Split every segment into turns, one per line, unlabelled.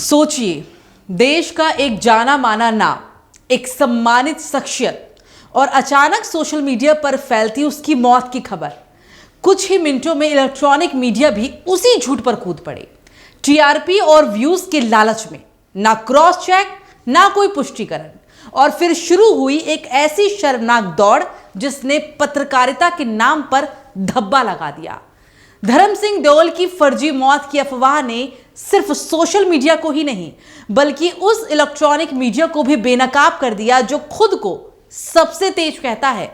सोचिए, देश का एक जाना माना नाम, एक सम्मानित शख्सियत और अचानक सोशल मीडिया पर फैलती उसकी मौत की खबर। कुछ ही मिनटों में इलेक्ट्रॉनिक मीडिया भी उसी झूठ पर कूद पड़े। टीआरपी और व्यूज के लालच में ना क्रॉस चेक ना कोई पुष्टिकरण, और फिर शुरू हुई एक ऐसी शर्मनाक दौड़ जिसने पत्रकारिता के नाम पर धब्बा लगा दिया। धर्म सिंह देओल की फर्जी मौत की अफवाह ने सिर्फ सोशल मीडिया को ही नहीं बल्कि उस इलेक्ट्रॉनिक मीडिया को भी बेनकाब कर दिया जो खुद को सबसे तेज कहता है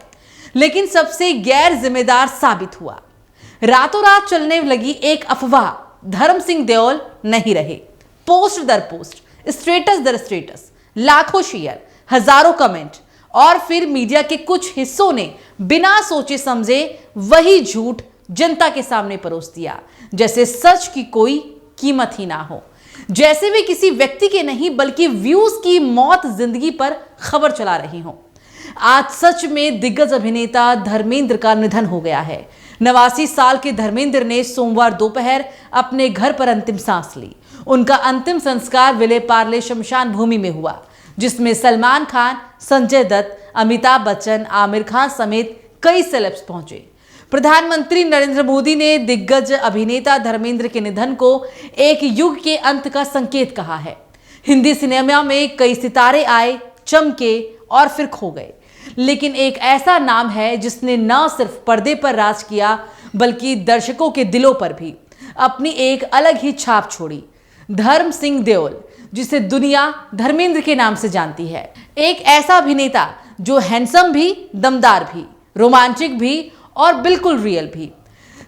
लेकिन सबसे गैर जिम्मेदार साबित हुआ। रातों रात चलने लगी एक अफवाह धर्म सिंह देओल नहीं रहे। पोस्ट दर पोस्ट, स्टेटस दर स्टेटस, लाखों शेयर, हजारों कमेंट, और फिर मीडिया के कुछ हिस्सों ने बिना सोचे समझे वही झूठ जनता के सामने परोस दिया, जैसे सच की कोई कीमत ही ना हो, जैसे वे किसी व्यक्ति के नहीं बल्कि व्यूज की मौत जिंदगी पर खबर चला रही हो। आज सच में दिग्गज अभिनेता धर्मेंद्र का निधन हो गया है। 89 साल के धर्मेंद्र ने सोमवार दोपहर अपने घर पर अंतिम सांस ली। उनका अंतिम संस्कार विले पार्ले शमशान भूमि में हुआ, जिसमें सलमान खान, संजय दत्त, अमिताभ बच्चन, आमिर खान समेत कई सेलेब्स पहुंचे। प्रधानमंत्री नरेंद्र मोदी ने दिग्गज अभिनेता धर्मेंद्र के निधन को एक युग के अंत का संकेत कहा है। हिंदी सिनेमा में कई सितारे आए, चमके और फिर खो गए, लेकिन एक ऐसा नाम है जिसने न सिर्फ पर्दे पर राज किया बल्कि दर्शकों के दिलों पर भी अपनी एक अलग ही छाप छोड़ी। धर्म सिंह देओल, जिसे दुनिया धर्मेंद्र के नाम से जानती है, एक ऐसा अभिनेता जो हैंडसम भी, दमदार भी, रोमांटिक भी और बिल्कुल रियल भी।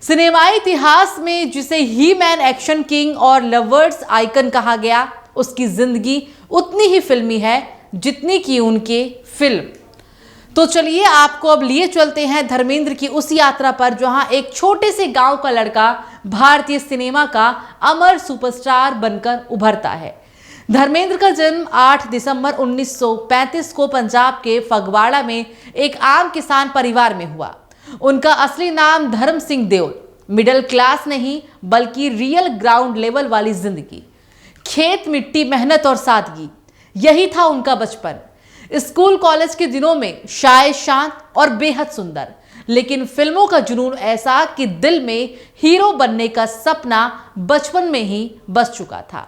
सिनेमाई इतिहास में जिसे ही मैन, एक्शन किंग और लवर्स आइकन कहा गया, उसकी जिंदगी उतनी ही फिल्मी है जितनी की उनके फिल्म। तो चलिए आपको अब लिए चलते हैं धर्मेंद्र की उस यात्रा पर जहां एक छोटे से गांव का लड़का भारतीय सिनेमा का अमर सुपरस्टार बनकर उभरता है। धर्मेंद्र का जन्म 8 दिसंबर 1935 को पंजाब के फगवाड़ा में एक आम किसान परिवार में हुआ। उनका असली नाम धर्म सिंह देओल। मिडिल क्लास नहीं बल्कि रियल ग्राउंड लेवल वाली जिंदगी, खेत मिट्टी, मेहनत और सादगी, यही था उनका बचपन। स्कूल कॉलेज के दिनों में शायद शांत और बेहद सुंदर, लेकिन फिल्मों का जुनून ऐसा कि दिल में हीरो बनने का सपना बचपन में ही बस चुका था।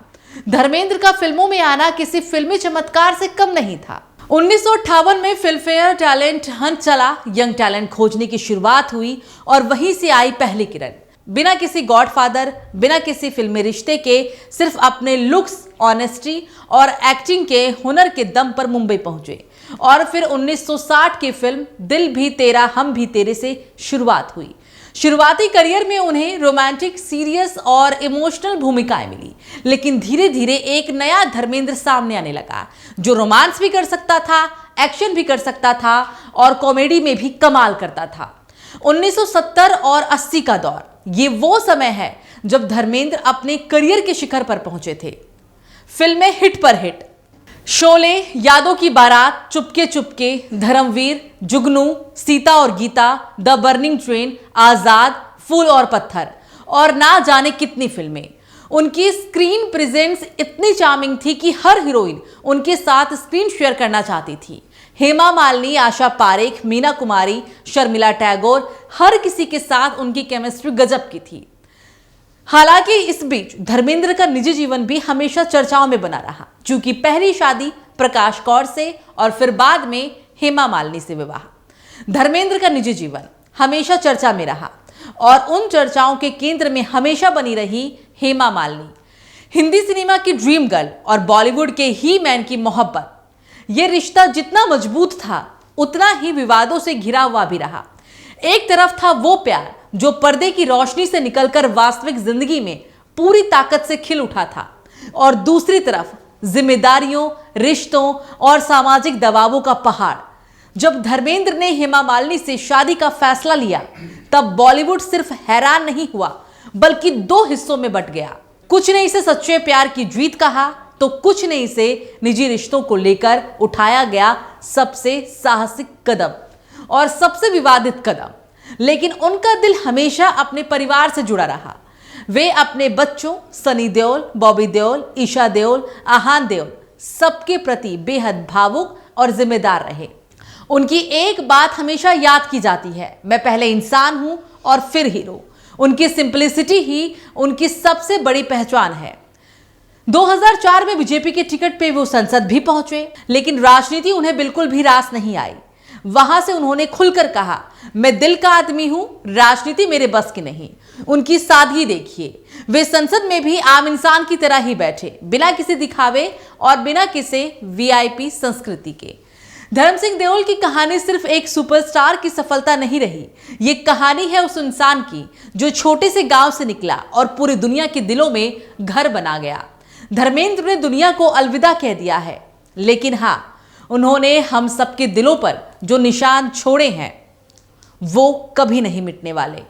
धर्मेंद्र का फिल्मों में आना किसी फिल्मी चमत्कार से कम नहीं था। 1958 में फिल्मफेयर टैलेंट हंट चला, यंग टैलेंट खोजने की शुरुआत हुई और वहीं से आई पहली किरण। बिना किसी गॉडफादर, बिना किसी फिल्मी रिश्ते के, सिर्फ अपने लुक्स, ऑनेस्टी और एक्टिंग के हुनर के दम पर मुंबई पहुंचे और फिर 1960 की फिल्म दिल भी तेरा हम भी तेरे से शुरुआत हुई। शुरुआती करियर में उन्हें रोमांटिक, सीरियस और इमोशनल भूमिकाएं मिली, लेकिन धीरे धीरे एक नया धर्मेंद्र सामने आने लगा जो रोमांस भी कर सकता था, एक्शन भी कर सकता था और कॉमेडी में भी कमाल करता था। 1970 और 80 का दौर, ये वो समय है जब धर्मेंद्र अपने करियर के शिखर पर पहुंचे थे। फिल्में हिट पर हिट, शोले, यादों की बारात, चुपके चुपके, धर्मवीर, जुगनू, सीता और गीता, द बर्निंग ट्रेन, आजाद, फूल और पत्थर और ना जाने कितनी फिल्में। उनकी स्क्रीन प्रेजेंस इतनी चार्मिंग थी कि हर हीरोइन उनके साथ स्क्रीन शेयर करना चाहती थी। हेमा मालिनी, आशा पारेख, मीना कुमारी, शर्मिला टैगोर, हर किसी के साथ उनकी केमिस्ट्री गजब की थी। हालांकि इस बीच धर्मेंद्र का निजी जीवन भी हमेशा चर्चाओं में बना रहा, क्योंकि पहली शादी प्रकाश कौर से और फिर बाद में हेमा मालिनी से विवाह। धर्मेंद्र का निजी जीवन हमेशा चर्चा में रहा और उन चर्चाओं के केंद्र में हमेशा बनी रही हेमा मालिनी। हिंदी सिनेमा की ड्रीम गर्ल और बॉलीवुड के ही मैन की मोहब्बत, यह रिश्ता जितना मजबूत था उतना ही विवादों से घिरा हुआ भी रहा। एक तरफ था वो प्यार जो पर्दे की रोशनी से निकलकर वास्तविक जिंदगी में पूरी ताकत से खिल उठा था, और दूसरी तरफ जिम्मेदारियों, रिश्तों और सामाजिक दबावों का पहाड़। जब धर्मेंद्र ने हेमा मालिनी से शादी का फैसला लिया तब बॉलीवुड सिर्फ हैरान नहीं हुआ बल्कि दो हिस्सों में बंट गया। कुछ ने इसे सच्चे प्यार की जीत कहा तो कुछ ने इसे निजी रिश्तों को लेकर उठाया गया सबसे साहसिक कदम और सबसे विवादित कदम। लेकिन उनका दिल हमेशा अपने परिवार से जुड़ा रहा। वे अपने बच्चों सनी देओल, बॉबी देओल, ईशा देओल, आहान देओल सबके प्रति बेहद भावुक और जिम्मेदार रहे। उनकी एक बात हमेशा याद की जाती है, मैं पहले इंसान हूं और फिर हीरो। उनकी सिंपलिसिटी ही उनकी सबसे बड़ी पहचान है। 2004 में बीजेपी के टिकट पे वो संसद भी पहुंचे, लेकिन राजनीति उन्हें बिल्कुल भी रास नहीं आई। वहां से उन्होंने खुलकर कहा, मैं दिल का आदमी हूं, राजनीति मेरे बस की नहीं। उनकी सादगी देखिए, वे संसद में भी आम इंसान की तरह ही बैठे, बिना किसी दिखावे और बिना किसी वीआईपी संस्कृति के। धर्म सिंह देओल की कहानी सिर्फ एक सुपरस्टार की सफलता नहीं रही, ये कहानी है उस इंसान की जो छोटे से गांव से निकला और पूरी दुनिया के दिलों में घर बना गया। धर्मेंद्र ने दुनिया को अलविदा कह दिया है, लेकिन हाँ, उन्होंने हम सबके दिलों पर जो निशान छोड़े हैं वो कभी नहीं मिटने वाले।